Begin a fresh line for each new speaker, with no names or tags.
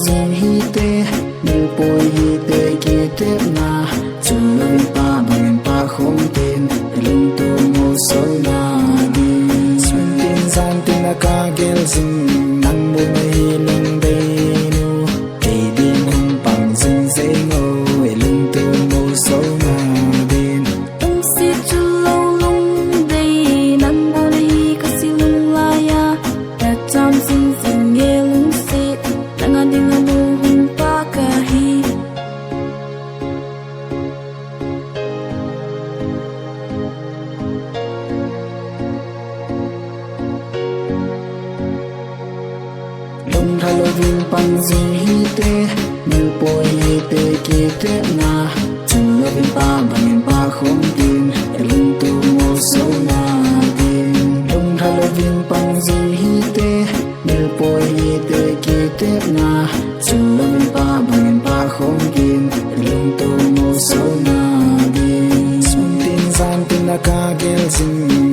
zing hi te mil poi hi te ki te na chu lovin pa bangin pa khom tin lung tu mo so na di sun tin san tin na ka gel zing nang mo na hi lung dei nu te din hung pang zing zing o lung tu mo so na din
tung si chu lo lung dei nang mo na hi ka si lung la ya ta cham zing zing ye lung si nang ading mo hung pa ka hi
lung thalo vin pan zing hi te mil poi hi te ki te na chu lovin pa bangin pa khom tin lung tu mo so na din lung thalo vin pan zing hi te mil poi hi te ki te na chu lovin pa bangin pa khom tin lung tu mo so na din sun tin san tin na ka gel zing